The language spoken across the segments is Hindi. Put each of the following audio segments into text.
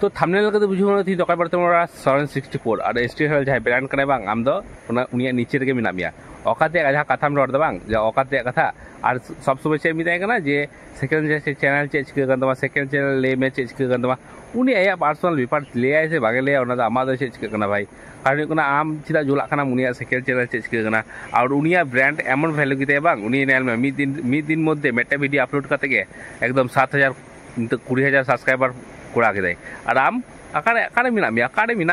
तो थंबनेल के बुझे थी दरकार पड़ते सरेन 64 और STL जहाँ ब्रांड कने बांग आम दो उनिया नीचे रे मेना मिया अकाते जहाँ कथाम रड़ दो बांग जा अकाते कथा और सब समय चेक मिताय कना जे सेकेंड चैनल चेक चिका गन तमा सेकेंड चैनल ले में चेक चिका गन तमा उनी आया पर्सनल विपार ले आय से बागे ले ओना दा आमा दो चेक चिका गना भाई कारण कना आम चिदा जुला कना उनिया सेकेंड चैनल चेक चिका गना और उनिया ब्रांड एमन वैल्यू किते बांग उनी नेल में मिद दिन मध्य मेटे वीडियो अपलोड करते गे एकदम 7000 20,000 सब्सक्राइबर कोड़ा के और आम अकारे मिना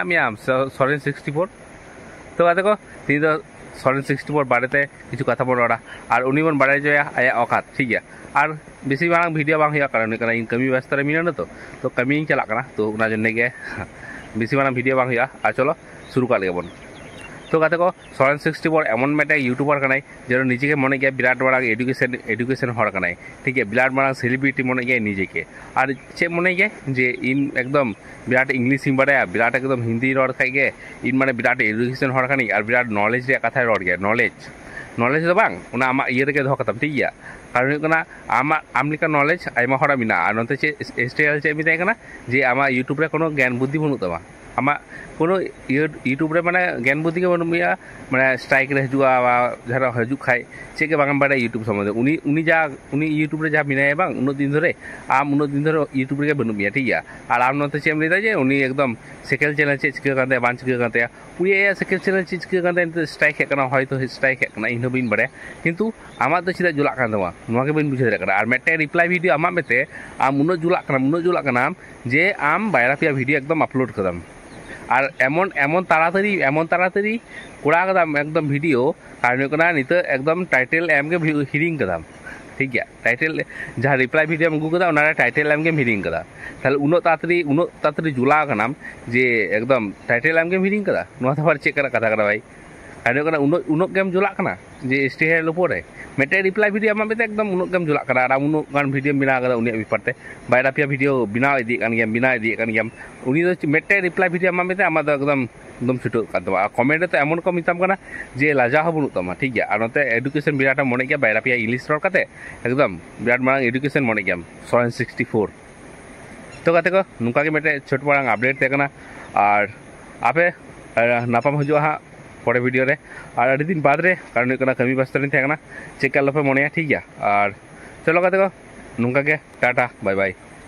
मिया आम सरेन 64 तो कहते को ती दो सरेन 64 बारे किछु कथा बन रड़ा और उनी बन बारे जो आया औकात ठीक है और बेसी मांग वीडियो बांग हुआ कारण इन कमी व्यस्त रे मिना तो कमी चला कना तो उना जन्ने गे बेसी मांग वीडियो बांग हुआ और चलो शुरू कर लेबन तो कहते को सरेन 64 एमन मेटे यूट्यूबर कनाई जो निजे के मने गया बिराट बड़ा एडुकेशन हर कनाई ठीक है बिराट बड़ा सेलिब्रिटी मने गया निजे के और चे मने गया जे इन एकदम बिराट इंग्लिश इन बारे बिराट एकदम हिंदी रड़ खाई इन माने बिराट एडुकेशन हर कनाई और बिराट नॉलेज रे कथा रड़ गया नॉलेज तो बांग उना आमा इये रे दो कतम ठीक गया कारण कना आम लेका नॉलेज आयमा हरा मिना और नते चे STL चे मिताय कना जे आमा यूट्यूब रे कोनो ज्ञान बुद्धि बनु तमा आमा कोनो यूट्यूब रे माने ज्ञान बुद्धि के बनु मिया माने स्ट्राइक रे हजुआ जरा हजु खाय चे के बागान बारे यूट्यूब सम्बन्ध उनी यूट्यूब रे जा मिनाय बांग उनो दिन धरे आम उनो दिन धरे यूट्यूब रे बनु मिया ठीक गया और आम नते चे मिदा जे उनी एकदम सेकेंड चैनल चे चिका कांते बांच चिका कांते उनी ए सेकेंड चैनल चे चिका कांते स्ट्राइक हे कना हयतो स्ट्राइक हे कना इनो बिन बारे किंतु आमा तो चिदा जुला कान दवा नोवा के बिन बुझे रे कना और मेटे रिप्लाई वीडियो आमा मेते आम उनो जुला कना जे आम बायरा पिया वीडियो एकदम अपलोड कदम और एमन ताड़ाताड़ी कोड़ा कदम एकदम वीडियो कारण नित एकदम टाइटल एम के हिरिंग कदम ठीक गया टाइटल जहाँ रिप्लाई वीडियो अगू कदा टाइटल एम के हिरिंग कदा ताहले उनो ताड़ाताड़ी जुला कनाम जे एकदम टाइटल एम के हिरिंग कदा नोवा तो चेक करा कथा करा भाई कारण उनो गेम जुला कना जे STL ऊपर मेटे रिप्लाई वीडियो आमा बेते एकदम उनो गेम जुला कना और उनो गान वीडियो बिना कदा उनी विपारते बायरा पिया वीडियो बिना इदी कान गेम उनी दो मेटे रिप्लाई वीडियो आमा बेते आमा दो एकदम छुटो कान तमा कमेंट तो एमन को मिताम कना जे लाजा हो बनु तमा ठीक गया और नते एडुकेशन बिराट मने गया बायरा पिया इंग्लिश रड़ काते एकदम बिराट मांग एडुकेशन मने गया सरेन 64 तो कहते को नुका के मेटे छोट मांग अपडेट ते कना और आपे नापाम हजुआ हा पड़े वीडियो रे और अड़ी दिन बाद रे कारण कमी व्यस्त थे चेक कर लपे मने ठीक गया और चलो कहते को नुका के टाटा बाय बाय।